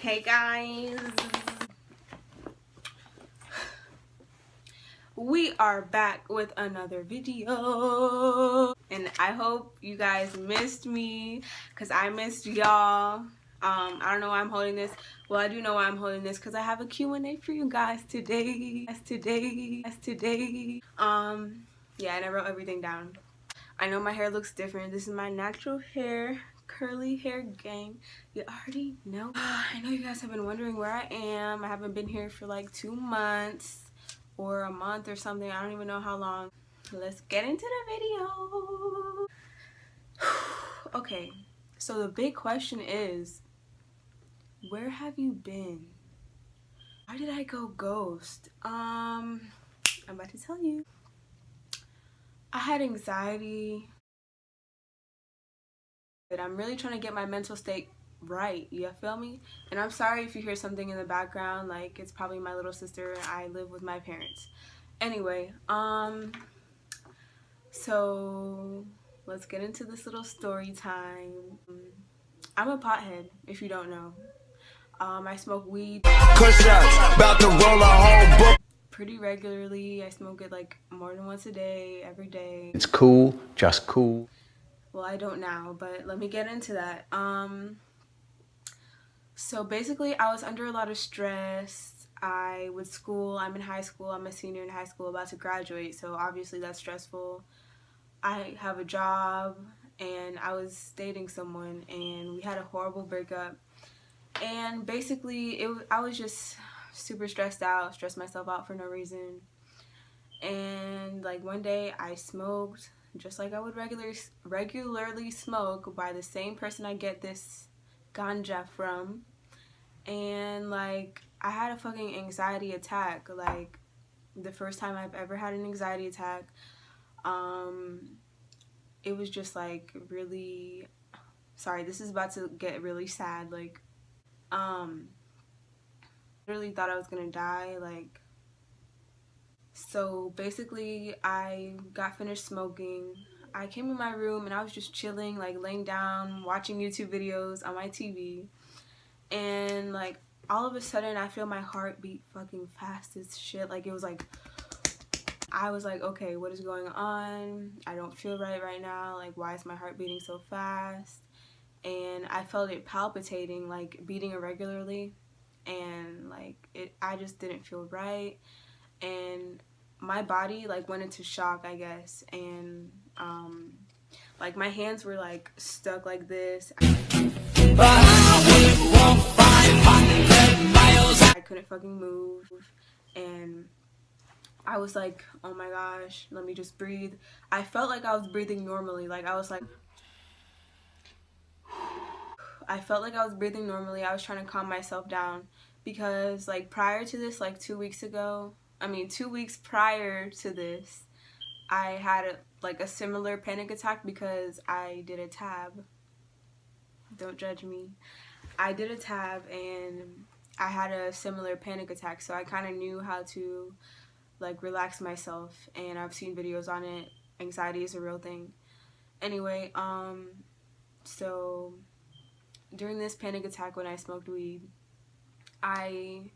Hey guys, we are back with another video, and I hope you guys missed me because I missed y'all. I don't know why I'm holding this. Well, I do know why I'm holding this because I have a Q&A for you guys today. Yeah, and I wrote everything down. I know my hair looks different. This is my natural hair, curly hair gang. You already know. I know you guys have been wondering where I am. I haven't been here for like 2 months or a month or something. I don't even know how long. Let's get into the video. Okay, so the big question is, where have you been? Why did I go ghost? I'm about to tell you. I had anxiety. But I'm really trying to get my mental state right, you feel me? And I'm sorry if you hear something in the background, like it's probably my little sister. I live with my parents. Anyway, so let's get into this little story time. I'm a pothead, if you don't know. I smoke weed pretty regularly. I smoke it like more than once a day, every day. It's cool, just cool. Well, I don't now, but let me get into that. So basically, I was under a lot of stress. I'm in high school, I'm a senior in high school, about to graduate, so obviously that's stressful. I have a job, and I was dating someone, and we had a horrible breakup. And basically, I was just super stressed out, stressed myself out for no reason. And like one day, I smoked, just like I would regularly smoke by the same person I get this ganja from. And like I had a fucking anxiety attack, like the first time I've ever had an anxiety attack. It was just like really, sorry, this is about to get really sad. Like literally thought I was gonna die. Like, so basically I got finished smoking. I came in my room and I was just chilling, like laying down watching YouTube videos on my TV. And like all of a sudden I feel my heart beat fucking fast as shit. Like it was like, I was like, okay, what is going on? I don't feel right now. Like, why is my heart beating so fast? And I felt it palpitating, like beating irregularly, and like I just didn't feel right. And my body like went into shock, I guess. And like my hands were like stuck like this. I couldn't fucking move, and I was like, oh my gosh, let me just breathe. I felt like I was breathing normally. Like I was like, I felt like I was breathing normally. I was trying to calm myself down because like prior to this, like 2 weeks ago, 2 weeks prior to this, I had like a similar panic attack because I did a tab. Don't judge me. I did a tab and I had a similar panic attack, so I kind of knew how to like relax myself, and I've seen videos on it. Anxiety is a real thing. Anyway, so during this panic attack when I smoked weed, I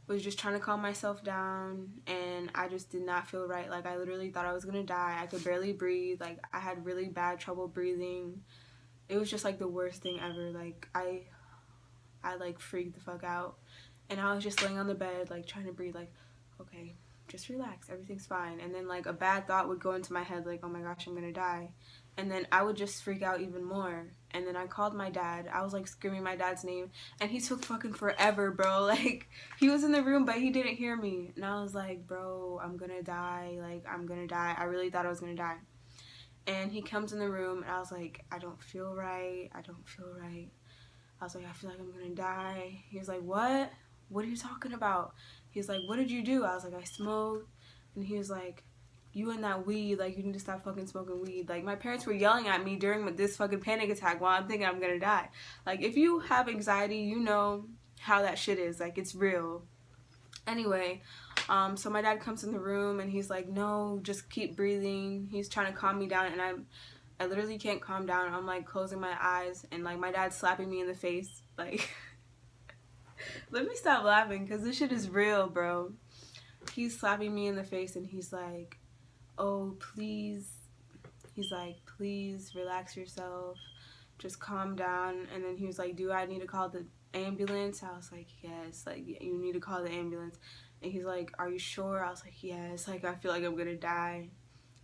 was just trying to calm myself down, and I just did not feel right. Like I literally thought I was gonna die. I could barely breathe. Like I had really bad trouble breathing. It was just like the worst thing ever. Like I like freaked the fuck out, and I was just laying on the bed like trying to breathe, like, okay, just relax, everything's fine. And then like a bad thought would go into my head, like, oh my gosh, I'm gonna die. And then I would just freak out even more. And then I called my dad. I was like screaming my dad's name, and he took fucking forever, bro. Like he was in the room but he didn't hear me, and I was like, bro, I'm gonna die. Like I'm gonna die. I really thought I was gonna die. And he comes in the room and I was like, I don't feel right. I was like, I feel like I'm gonna die. He was like, what? What are you talking about? He was like, what did you do? I was like, I smoked. And he was like, you and that weed, like, you need to stop fucking smoking weed. Like, my parents were yelling at me during this fucking panic attack while I'm thinking I'm gonna die. Like, if you have anxiety, you know how that shit is. Like, it's real. Anyway, so my dad comes in the room and he's like, no, just keep breathing. He's trying to calm me down, and I literally can't calm down. I'm like closing my eyes, and like my dad's slapping me in the face, like Let me stop laughing because this shit is real, bro. He's slapping me in the face and he's like, oh, please. He's like, please relax yourself. Just calm down. And then he was like, do I need to call the ambulance? I was like, yes. Like, you need to call the ambulance. And he's like, are you sure? I was like, yes. Like, I feel like I'm gonna die.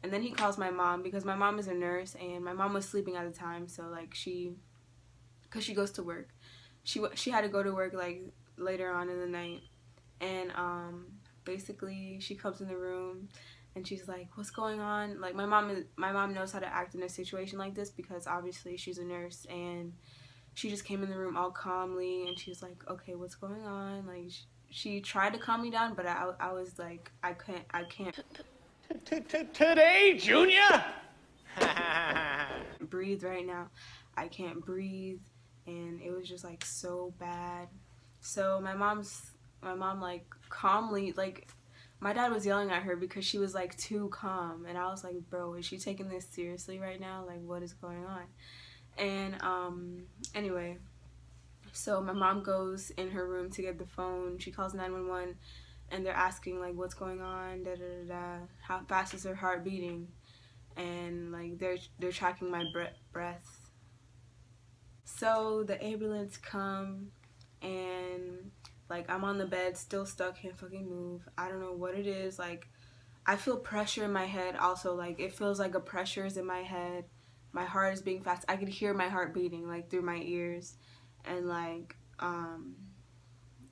And then he calls my mom because my mom is a nurse and my mom was sleeping at the time. So, like, because she goes to work. She had to go to work, like, later on in the night. And, basically, she comes in the room and she's like, what's going on? Like, my mom knows how to act in a situation like this because obviously she's a nurse, and she just came in the room all calmly and she's like, okay, what's going on? Like, she tried to calm me down, but I was like, I can't Today, Junior? breathe right now. I can't breathe. And it was just like so bad. So my mom like calmly, like, my dad was yelling at her because she was like too calm, and I was like, bro, is she taking this seriously right now? Like, what is going on? And anyway, so my mom goes in her room to get the phone. She calls 911 and they're asking like, what's going on, da da da da, how fast is her heart beating, and like they're tracking my breath. So the ambulance come, and like I'm on the bed still stuck, can't fucking move. I don't know what it is. Like, I feel pressure in my head also. Like, it feels like a pressure is in my head. My heart is beating fast. I could hear my heart beating like through my ears. And like I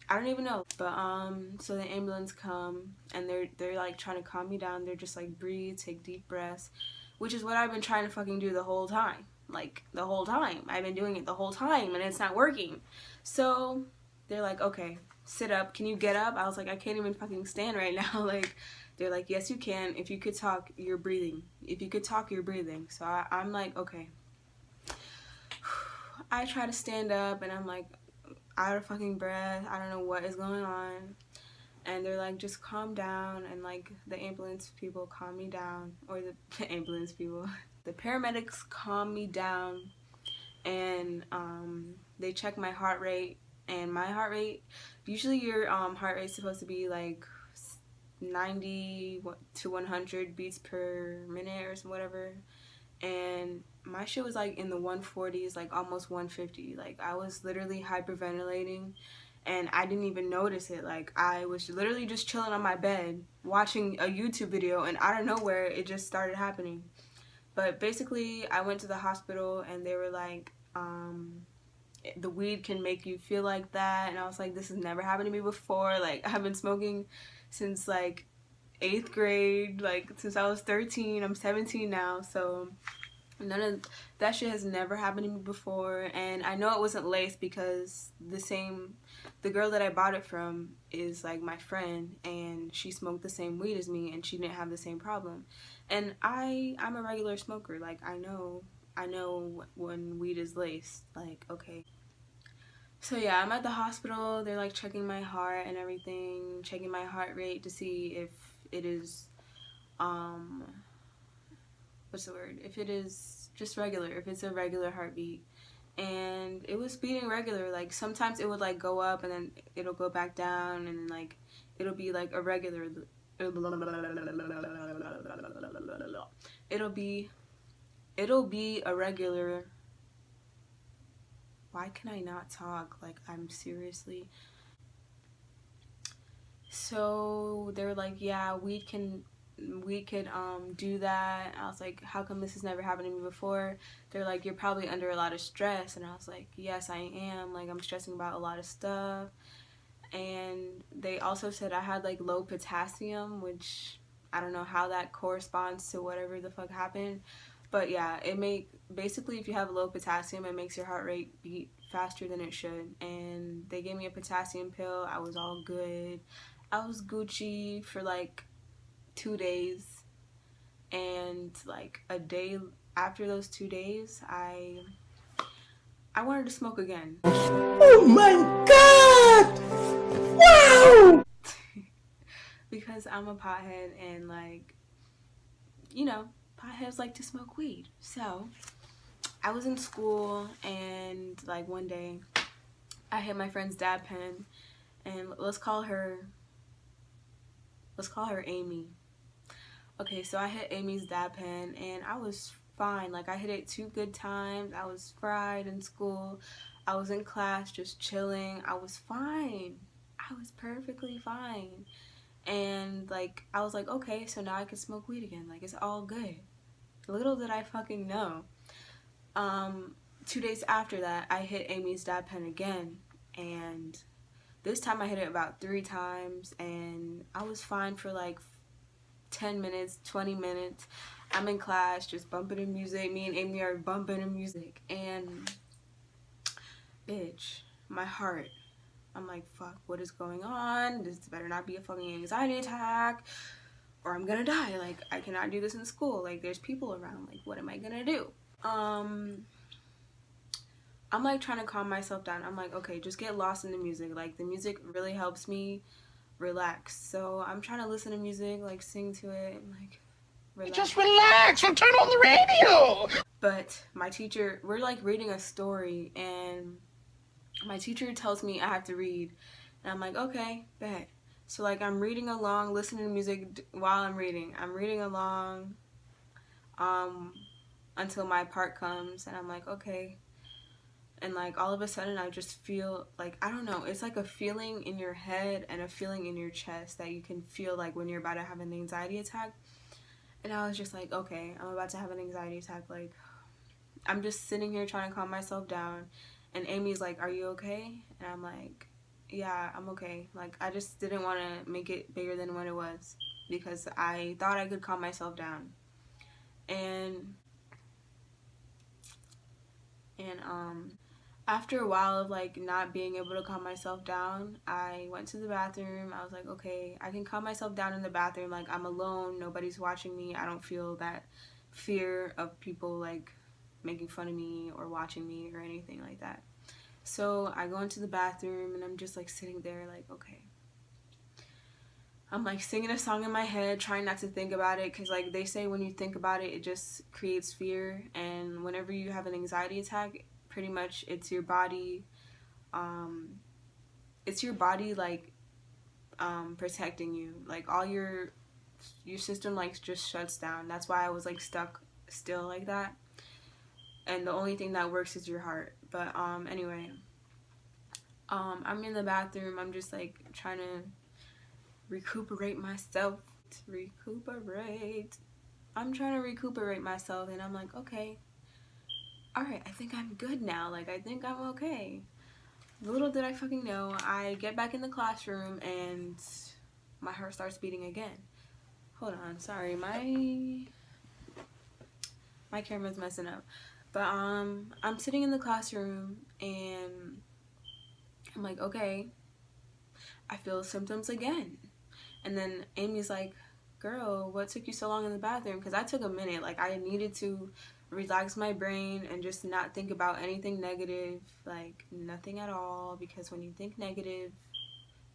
don't even know. But so the ambulance come and they're like trying to calm me down. They're just like, breathe, take deep breaths, which is what I've been trying to fucking do the whole time. Like, the whole time. I've been doing it the whole time and it's not working. So they're like, okay, sit up. Can you get up? I was like, I can't even fucking stand right now. Like, they're like, yes, you can. If you could talk, you're breathing. If you could talk, you're breathing. So I'm like, okay. I try to stand up and I'm like out of fucking breath. I don't know what is going on. And they're like, just calm down. And like the ambulance people calm me down. Or the ambulance people. The paramedics calm me down. And they check my heart rate. And my heart rate, usually your heart rate is supposed to be like 90 to 100 beats per minute or whatever. And my shit was like in the 140s, like almost 150. Like, I was literally hyperventilating and I didn't even notice it. Like, I was literally just chilling on my bed watching a YouTube video, and out of nowhere it just started happening. But basically I went to the hospital and they were like, the weed can make you feel like that. And I was like, this has never happened to me before. Like, I've been smoking since like 8th grade, like since I was 13. I'm 17 now, so none of that shit has never happened to me before. And I know it wasn't laced because the girl that I bought it from is like my friend, and she smoked the same weed as me and she didn't have the same problem. And I'm a regular smoker. Like, I know when weed is laced. Like, okay. So yeah, I'm at the hospital. They're like checking my heart and everything, checking my heart rate to see if it is what's the word? If it is just regular, if it's a regular heartbeat. And it was beating regular. Like, sometimes it would like go up and then it'll go back down, and like it'll be like a regular, it'll be a regular. Why can I not talk? Like, I'm seriously. So they were like, yeah, we could do that. I was like, how come this has never happened to me before? They're like, you're probably under a lot of stress. And I was like, yes, I am. Like, I'm stressing about a lot of stuff. And they also said I had like low potassium, which I don't know how that corresponds to whatever the fuck happened. But yeah, basically, if you have low potassium, it makes your heart rate beat faster than it should. And they gave me a potassium pill. I was all good. I was Gucci for like 2 days. And like a day after those 2 days, I wanted to smoke again. Oh my God! Wow! Because I'm a pothead, and like, you know, potheads like to smoke weed. So I was in school, and like one day I hit my friend's dab pen, and let's call her Amy. Okay, so I hit Amy's dab pen, and I was fine. Like, I hit it 2 good times. I was fried in school. I was in class just chilling. I was fine. I was perfectly fine. And like, I was like, okay, so now I can smoke weed again. Like, it's all good. Little did I fucking know. 2 days after that, I hit Amy's dab pen again, and this time I hit it about 3 times, and I was fine for like 10 minutes, 20 minutes. I'm in class just bumping the music. Me and Amy are bumping the music, and bitch, my heart, I'm like, fuck, what is going on? This better not be a fucking anxiety attack, or I'm gonna die. Like, I cannot do this in school. Like, there's people around. Like, what am I gonna do? I'm like trying to calm myself down. I'm like, okay, just get lost in the music. Like, the music really helps me relax. So I'm trying to listen to music, like sing to it, and like relax. Just relax and turn on the radio. But my teacher, we're like reading a story, and my teacher tells me I have to read, and I'm like, okay, bet. So like, I'm reading along, listening to music while I'm reading. I'm reading along until my part comes, and I'm like, okay. And like, all of a sudden I just feel like, I don't know, it's like a feeling in your head and a feeling in your chest that you can feel like when you're about to have an anxiety attack. And I was just like, okay, I'm about to have an anxiety attack. Like, I'm just sitting here trying to calm myself down, and Amy's like, are you okay? And I'm like, yeah, I'm okay. Like, I just didn't want to make it bigger than what it was, because I thought I could calm myself down. And after a while of like not being able to calm myself down, I went to the bathroom. I was like, okay, I can calm myself down in the bathroom. Like, I'm alone, nobody's watching me. I don't feel that fear of people like making fun of me or watching me or anything like that. So I go into the bathroom, and I'm just like sitting there like, okay. I'm like singing a song in my head, trying not to think about it, because like they say when you think about it, it just creates fear. And whenever you have an anxiety attack, pretty much it's your body like protecting you. Like, all your system like just shuts down. That's why I was like stuck still like that, and the only thing that works is your heart. But anyway, I'm in the bathroom. I'm just like trying to recuperate myself. I'm trying to recuperate myself, and I'm like, okay, alright, I think I'm good now. Like, I think I'm okay. Little did I fucking know, I get back in the classroom, and my heart starts beating again. Hold on, sorry, my camera's messing up. But I'm sitting in the classroom, and I'm like, okay, I feel symptoms again. And then Amy's like, girl, what took you so long in the bathroom? Because I took a minute. Like, I needed to relax my brain and just not think about anything negative, like nothing at all, because when you think negative,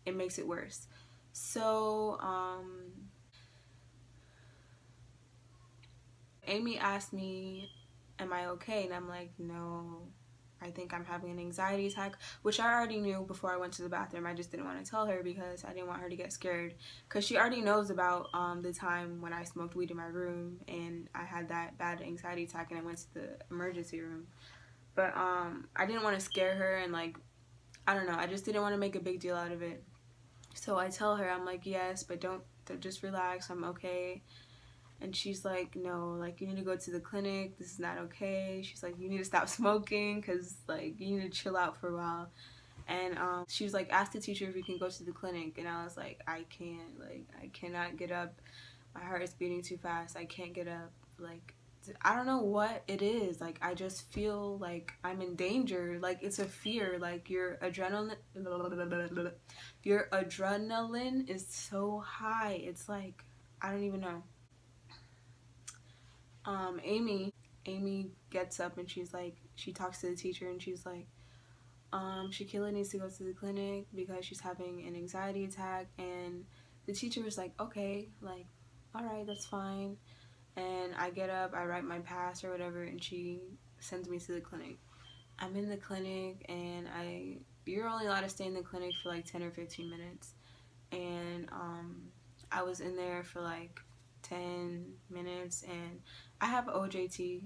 it makes it worse. So Amy asked me, am I okay? And I'm like, no, I think I'm having an anxiety attack, which I already knew before I went to the bathroom. I just didn't want to tell her because I didn't want her to get scared, because she already knows about the time when I smoked weed in my room and I had that bad anxiety attack and I went to the emergency room. But I didn't want to scare her, and like, I don't know, I just didn't want to make a big deal out of it. So I tell her, I'm like, yes, but don't just relax, I'm okay. And she's like, no, like, you need to go to the clinic. This is not okay. She's like, you need to stop smoking, because, like, you need to chill out for a while. And she was like, ask the teacher if you can go to the clinic. And I was like, I can't. Like, I cannot get up. My heart is beating too fast. I can't get up. Like, I don't know what it is. Like, I just feel like I'm in danger. Like, it's a fear. Like, your adrenaline is so high. It's like, I don't even know. Amy gets up and she's like, she talks to the teacher and she's like, Shaquilla needs to go to the clinic because she's having an anxiety attack. And the teacher was like, okay, like, alright, that's fine. And I get up, I write my pass or whatever, and she sends me to the clinic. I'm in the clinic and I you're only allowed to stay in the clinic for like 10 or 15 minutes. And I was in there for like 10 minutes, and I have OJT.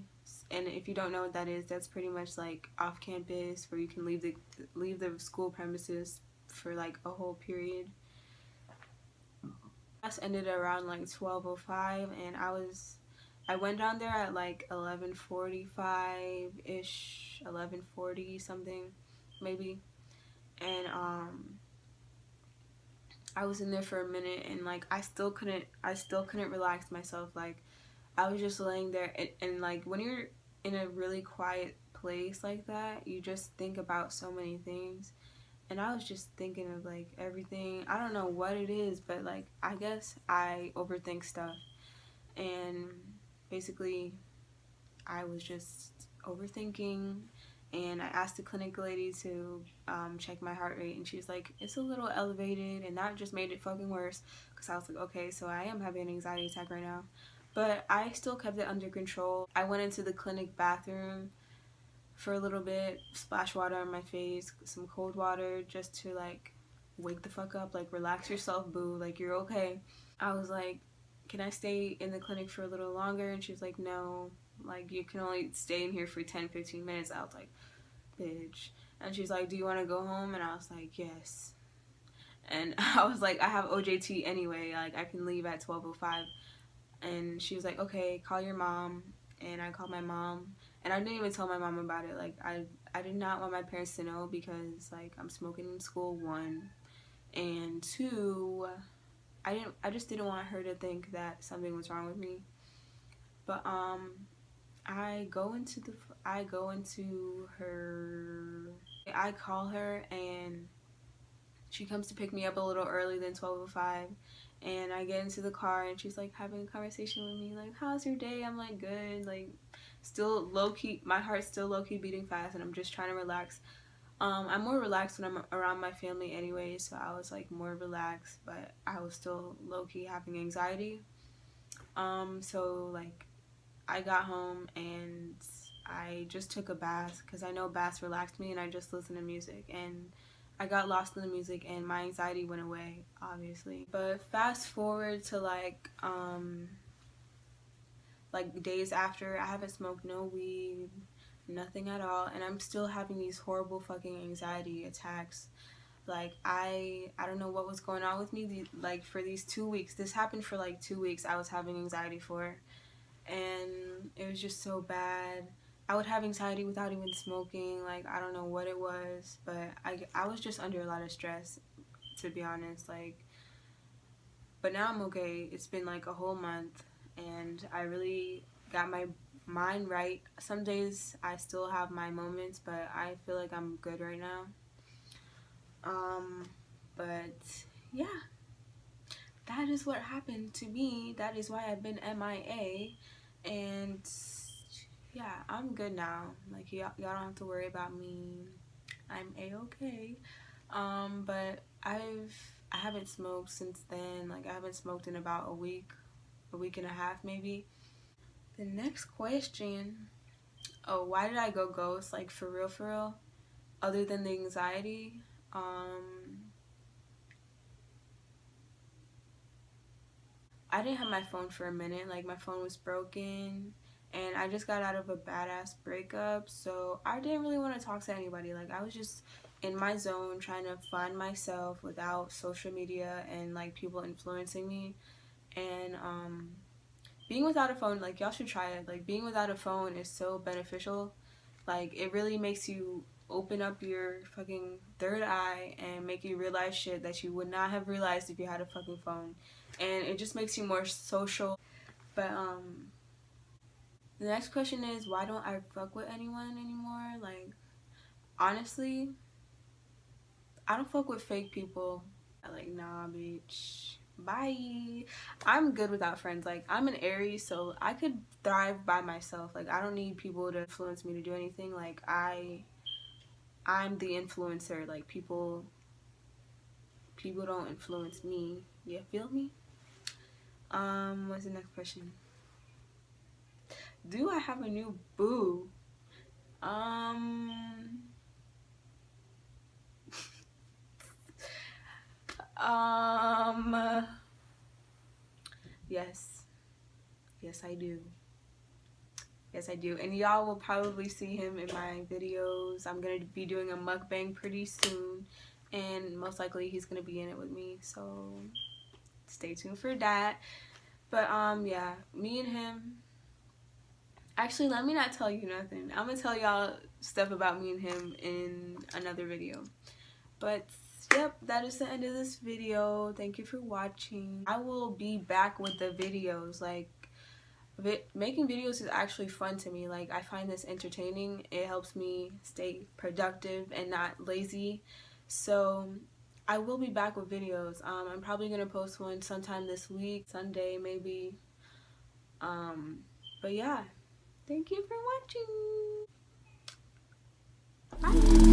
And if you don't know what that is, that's pretty much like off campus where you can leave the school premises for like a whole period. Class ended around like 12:05, and I went down there at like 11:45 ish, 11:40 something maybe. And I was in there for a minute, and like I still couldn't relax myself. Like I was just laying there, and like when you're in a really quiet place like that, you just think about so many things. And I was just thinking of like everything. I don't know what it is, but like I guess I overthink stuff. And basically I was just overthinking, and I asked the clinic lady to check my heart rate, and she was like, it's a little elevated, and that just made it fucking worse, because I was like, okay, so I am having an anxiety attack right now. But I still kept it under control. I went into the clinic bathroom for a little bit, splash water on my face, some cold water, just to like wake the fuck up, like relax yourself, boo, like you're okay. I was like, can I stay in the clinic for a little longer? And she was like, no, like you can only stay in here for 10-15 minutes. I was like, bitch. And she's like, do you want to go home? And I was like, yes. And I was like, I have OJT anyway, like I can leave at 12:05. And she was like, okay, call your mom. And I called my mom, and I didn't even tell my mom about it. Like I did not want my parents to know, because like I'm smoking in school, 1, and 2, I just didn't want her to think that something was wrong with me. But I go into her, I call her, and she comes to pick me up a little early than 12:05. And I get into the car, and she's like having a conversation with me, like, how's your day? I'm like, good. Like, still low-key, my heart's still low-key beating fast, and I'm just trying to relax. I'm more relaxed when I'm around my family anyway, so I was like more relaxed, but I was still low-key having anxiety. So like I got home, and I just took a bath, because I know baths relaxed me, and I just listened to music, and I got lost in the music, and my anxiety went away, obviously. But fast forward to like days after, I haven't smoked no weed, nothing at all, and I'm still having these horrible fucking anxiety attacks. Like I don't know what was going on with me. Like for these 2 weeks, this happened for like 2 weeks. I was having anxiety for, and it was just so bad. I would have anxiety without even smoking. Like I don't know what it was, but I was just under a lot of stress, to be honest. Like, but now I'm okay. It's been like a whole month, and I really got my mind right. Some days I still have my moments, but I feel like I'm good right now. But yeah, that is what happened to me. That is why I've been MIA, and yeah, I'm good now. Like y'all don't have to worry about me. I'm A-okay. But I haven't smoked since then. Like I haven't smoked in about a week and a half maybe. The next question, oh, why did I go ghost? Like for real, other than the anxiety. I didn't have my phone for a minute. Like my phone was broken, and I just got out of a badass breakup, so I didn't really want to talk to anybody. Like I was just in my zone trying to find myself without social media and like people influencing me. And being without a phone, like y'all should try it. Like being without a phone is so beneficial. Like it really makes you open up your fucking third eye and make you realize shit that you would not have realized if you had a fucking phone. And it just makes you more social. But the next question is, why don't I fuck with anyone anymore? Like honestly, I don't fuck with fake people. Like nah, bitch, bye. I'm good without friends. Like I'm an Aries, so I could thrive by myself. Like I don't need people to influence me to do anything. Like I'm the influencer. Like people don't influence me. You feel me? What's the next question? Do I have a new boo? Yes. Yes, I do. Yes, I do. And y'all will probably see him in my videos. I'm going to be doing a mukbang pretty soon. And most likely he's going to be in it with me. So stay tuned for that. But yeah, me and him. Actually, let me not tell you nothing. I'm going to tell y'all stuff about me and him in another video. But yep, that is the end of this video. Thank you for watching. I will be back with the videos. Like, making videos is actually fun to me. Like, I find this entertaining. It helps me stay productive and not lazy. So I will be back with videos. I'm probably gonna post one sometime this week, Sunday maybe. But yeah, thank you for watching. Bye.